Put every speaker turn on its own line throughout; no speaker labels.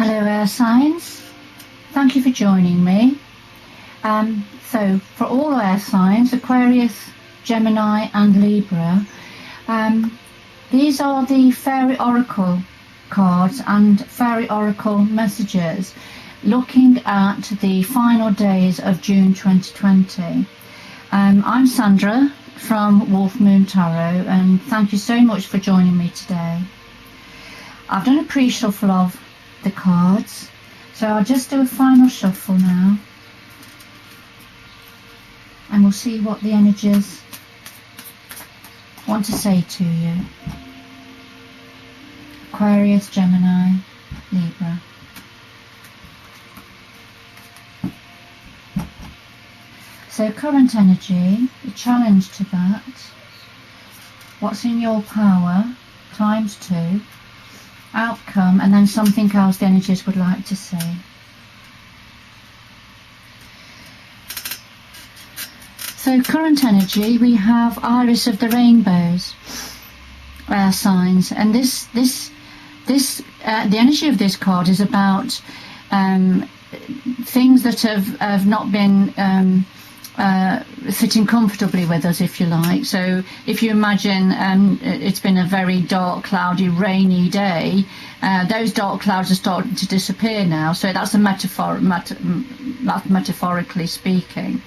Hello air signs, thank you for joining me. So for all air signs, Aquarius, Gemini and Libra, these are the Fairy Oracle cards and Fairy Oracle messages looking at the final days of June 2020. I'm Sandra from Wolf Moon Tarot, and thank you so much for joining me today. I've done a pre-shuffle of the cards, so I'll just do a final shuffle now and we'll see what the energies want to say to you. Aquarius, Gemini, Libra. So current energy, the challenge to that, what's in your power, ×2, outcome, and then something else the energies would like to say. So current energy, we have Iris of the Rainbows, air signs, and the energy of this card is about things that have not been sitting comfortably with us, if you like. So if you imagine it's been a very dark, cloudy, rainy day, those dark clouds are starting to disappear now. So that's a metaphorically speaking.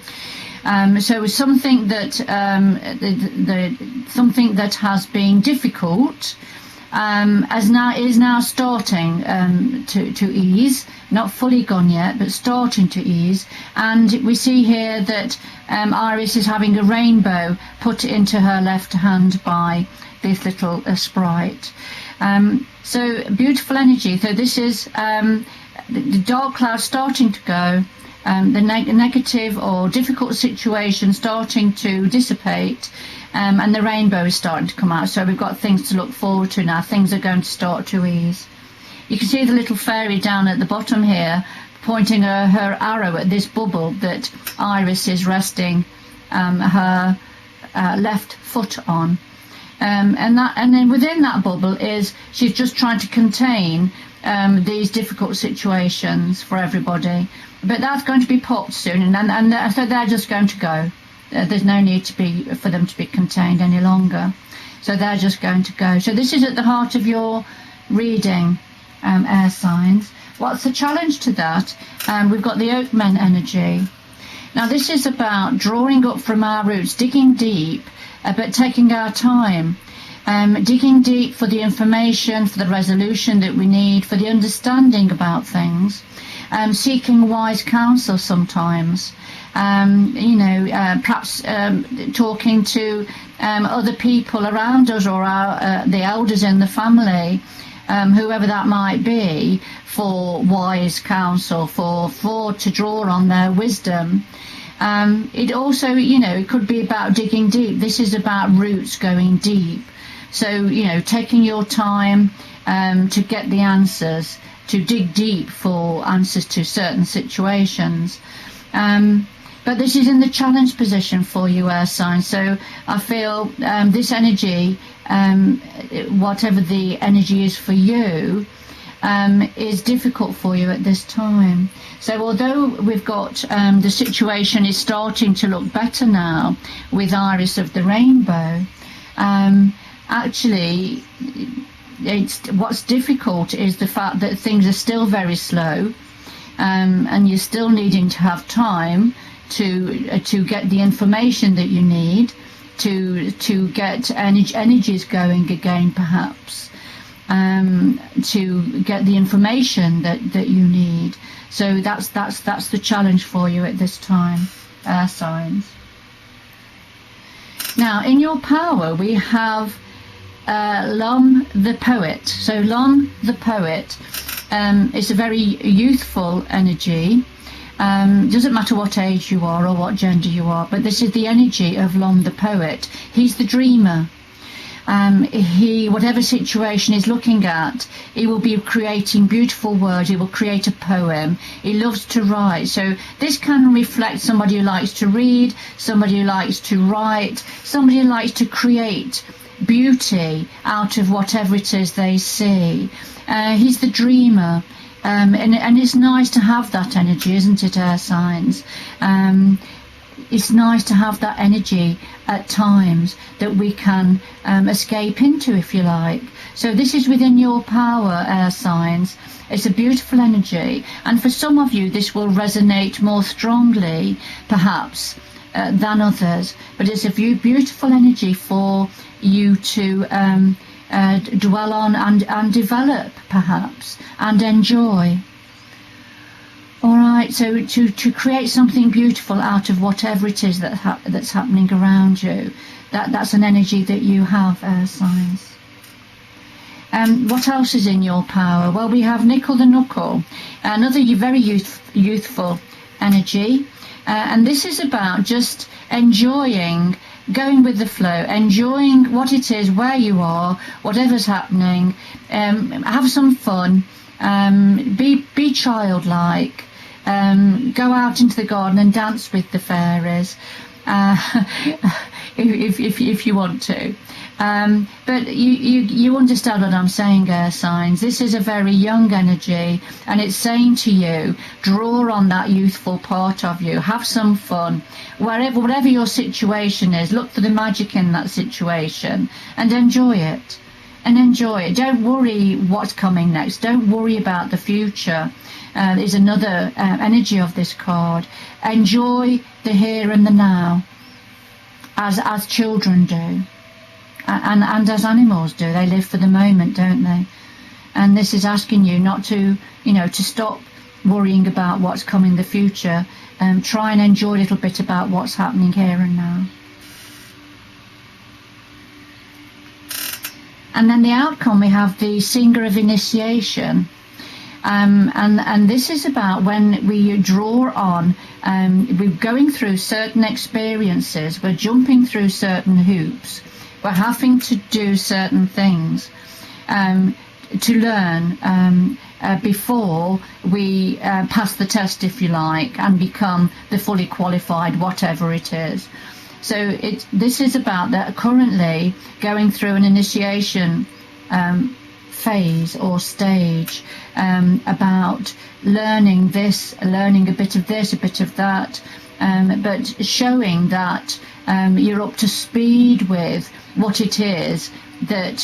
So something that something that has been difficult is now starting to ease, not fully gone yet, but starting to ease. And we see here that Iris is having a rainbow put into her left hand by this little sprite. So beautiful energy. So this is the dark cloud starting to go, the negative or difficult situation starting to dissipate, and the rainbow is starting to come out. So we've got things to look forward to now. Things are going to start to ease. You can see the little fairy down at the bottom here pointing her arrow at this bubble that Iris is resting her left foot on, and then within that bubble is she's just trying to contain these difficult situations for everybody. But that's going to be popped soon, and so they're just going to go. There's no need for them to be contained any longer. So they're just going to go. So this is at the heart of your reading, air signs. What's the challenge to that? We've got the Oakmen energy. Now this is about drawing up from our roots, digging deep, but taking our time. Digging deep for the information, for the resolution that we need, for the understanding about things. Seeking wise counsel sometimes, perhaps talking to other people around us, or the elders in the family, whoever that might be, for wise counsel, to draw on their wisdom. It also, it could be about digging deep. This is about roots going deep. So, taking your time to get the answers, to dig deep for answers to certain situations. But this is in the challenge position for you, air signs. So I feel this energy, whatever the energy is for you, is difficult for you at this time. So although we've got the situation is starting to look better now with Iris of the Rainbow, actually what's difficult is the fact that things are still very slow, and you're still needing to have time to get the information that you need to get energies going again, perhaps, to get the information that you need. So that's the challenge for you at this time, air signs. Now in your power we have Lum the Poet. So Lum the Poet is a very youthful energy. Doesn't matter what age you are or what gender you are, but this is the energy of Lum the Poet. He's the dreamer. Whatever situation he's looking at, he will be creating beautiful words. He will create a poem. He loves to write. So this can reflect somebody who likes to read, somebody who likes to write, somebody who likes to create beauty out of whatever it is they see. He's the dreamer. And it's nice to have that energy, isn't it, air signs? It's nice to have that energy at times that we can escape into, if you like. So this is within your power, air signs. It's a beautiful energy, and for some of you this will resonate more strongly perhaps than others, but it's a beautiful energy for you to dwell on and develop perhaps and enjoy. All right, so to create something beautiful out of whatever it is that's happening around you, that's an energy that you have, air signs. What else is in your power? Well, we have Nickel the Knuckle, another very youthful energy, and this is about just enjoying, going with the flow, enjoying what it is, where you are, whatever's happening. Have some fun, be childlike, go out into the garden and dance with the fairies, if you want to. But you understand what I'm saying, air signs. This is a very young energy, and it's saying to you, draw on that youthful part of you, have some fun, whatever your situation is, look for the magic in that situation and enjoy it. Don't worry what's coming next. Don't worry about the future. Is another energy of this card. Enjoy the here and the now, as children do. And as animals do. They live for the moment, don't they? And this is asking you not to, to stop worrying about what's coming in the future. Try and enjoy a little bit about what's happening here and now. And then the outcome, we have the Singer of Initiation. And this is about when we draw on, we're going through certain experiences, we're jumping through certain hoops, we're having to do certain things to learn before we pass the test, if you like, and become the fully qualified whatever it is. So this is about that currently going through an initiation phase or stage, about learning this, learning a bit of this, a bit of that, but showing that you're up to speed with what it is that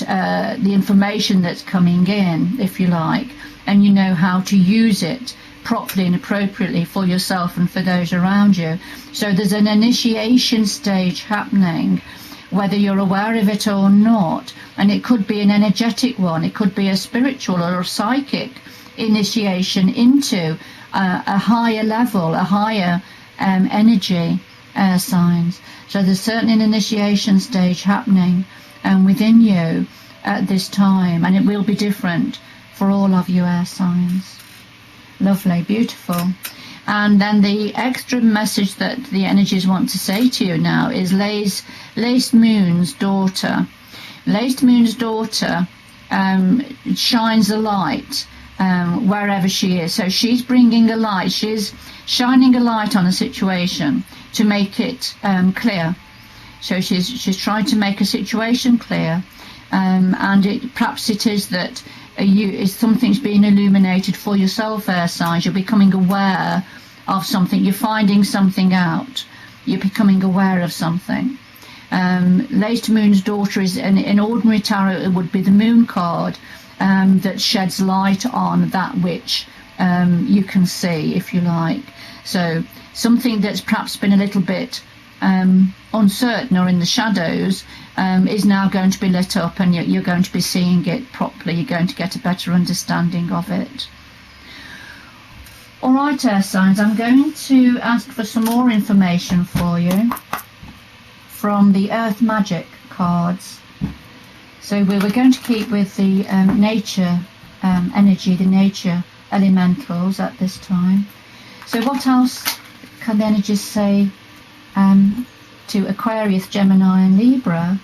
the information that's coming in, if you like, and you know how to use it properly and appropriately for yourself and for those around you. So there's an initiation stage happening, whether you're aware of it or not, and it could be an energetic one, it could be a spiritual or a psychic initiation into a higher level, a higher energy, signs. So there's certainly an initiation stage happening within you at this time, and it will be different for all of you air signs. Lovely, beautiful. And then the extra message that the energies want to say to you now is Laced Moon's daughter. Laced Moon's daughter shines a light wherever she is. So she's bringing a light. She's shining a light on a situation to make it clear. So she's trying to make a situation clear, and perhaps it is that something's being illuminated for yourself, air signs. You're becoming aware of something. You're finding something out. You're becoming aware of something. Laced Moon's daughter is in ordinary tarot. It would be the Moon card that sheds light on that which you can see, if you like. So something that's perhaps been a little bit uncertain or in the shadows is now going to be lit up, and you're going to be seeing it properly. You're going to get a better understanding of it. All right, air signs, I'm going to ask for some more information for you from the Earth Magic cards. So we're going to keep with the nature energy, the nature elementals at this time. So what else can the energies say to Aquarius, Gemini and Libra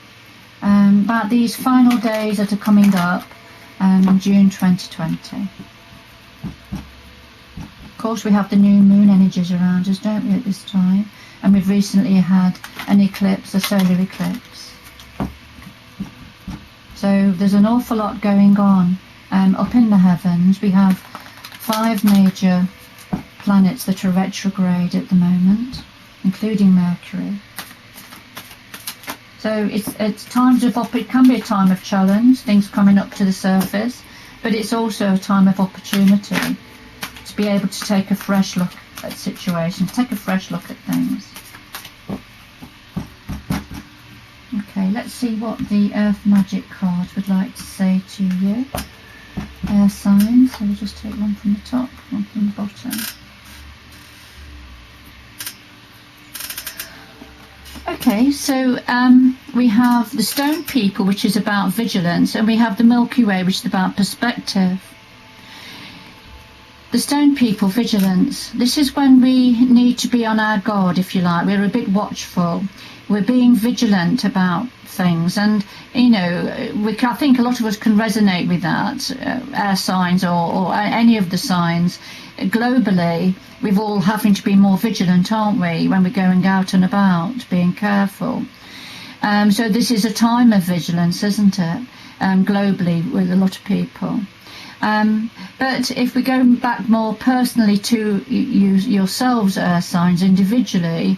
about these final days that are coming up in June 2020? Of course, we have the new moon energies around us, don't we, at this time? And we've recently had an eclipse, a solar eclipse. So there's an awful lot going on up in the heavens. We have 5 major planets that are retrograde at the moment, including Mercury. So it's times of it can be a time of challenge, things coming up to the surface, but it's also a time of opportunity to be able to take a fresh look at situations, take a fresh look at things. Okay, let's see what the Earth Magic cards would like to say to you. Air signs, so we'll just take one from the top, one from the bottom. Okay, so we have the Stone People, which is about vigilance, and we have the Milky Way, which is about perspective. The Stone People, vigilance. This is when we need to be on our guard, if you like. We're a bit watchful. We're being vigilant about things, and you know, I think a lot of us can resonate with that. Air signs or any of the signs. Globally, we're all having to be more vigilant, aren't we, when we're going out and about, being careful. So this is a time of vigilance, isn't it, globally with a lot of people. But if we go back more personally to yourselves, air signs, individually,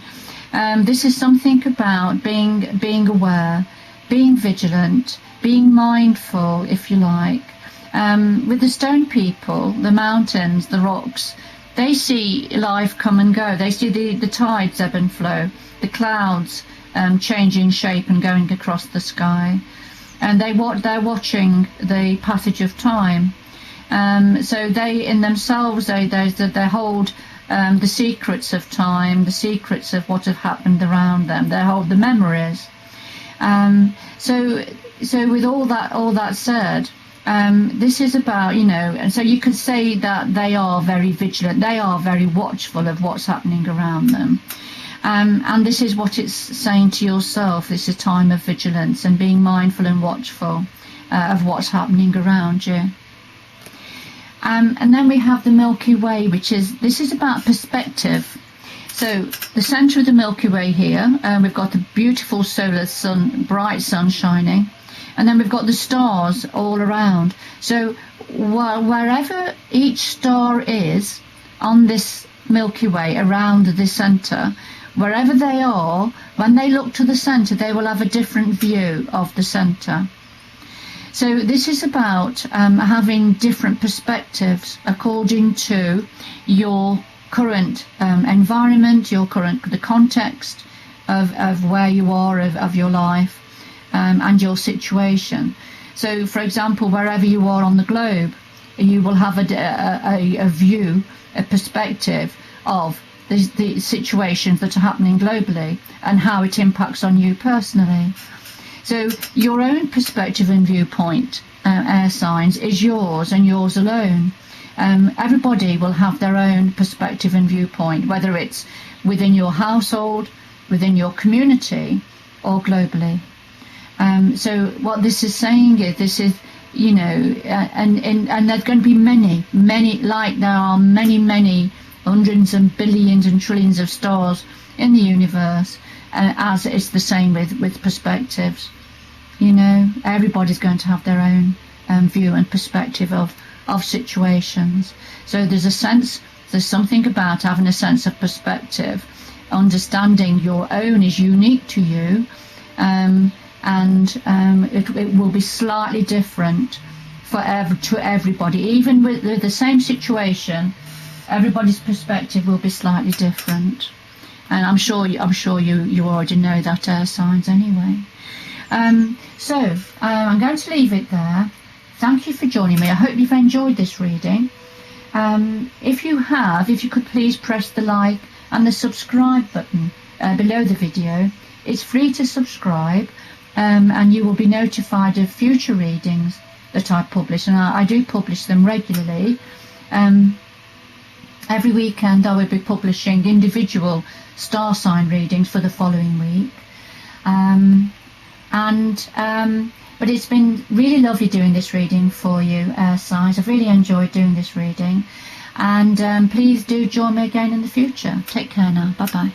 this is something about being aware, being vigilant, being mindful, if you like. With the Stone People, the mountains, the rocks, they see life come and go. They see the tides ebb and flow, the clouds changing shape and going across the sky, and they're watching the passage of time. So they, in themselves, they hold the secrets of time, the secrets of what have happened around them. They hold the memories. So with all that said. This is about, you know, and so you could say that they are very vigilant, they are very watchful of what's happening around them. And this is what it's saying to yourself. It's a time of vigilance and being mindful and watchful of what's happening around you. And then we have the Milky Way, this is about perspective. So the centre of the Milky Way here, we've got the beautiful solar sun, bright sun shining. And then we've got the stars all around. So wherever each star is on this Milky Way, around the centre, wherever they are, when they look to the centre, they will have a different view of the centre. So this is about having different perspectives according to your current environment, the context of where you are, of your life. And your situation. So, for example, wherever you are on the globe, you will have a view, a perspective of the situations that are happening globally and how it impacts on you personally. So your own perspective and viewpoint, air signs, is yours and yours alone. Everybody will have their own perspective and viewpoint, whether it's within your household, within your community, or globally. So what this is saying is, you know, and there's going to be many, like there are many hundreds and billions and trillions of stars in the universe, as it's the same with perspectives. You know, everybody's going to have their own view and perspective of situations. So there's something about having a sense of perspective, understanding your own is unique to you. And it will be slightly different to everybody. Even with the same situation, everybody's perspective will be slightly different. And I'm sure you already know that, air signs, anyway. So I'm going to leave it there. Thank you for joining me. I hope you've enjoyed this reading. If you could please press the like and the subscribe button below the video. It's free to subscribe. And you will be notified of future readings that I publish, and I do publish them regularly. Every weekend I will be publishing individual star sign readings for the following week. But it's been really lovely doing this reading for you, air signs. I've really enjoyed doing this reading, and please do join me again in the future. Take care now. Bye bye.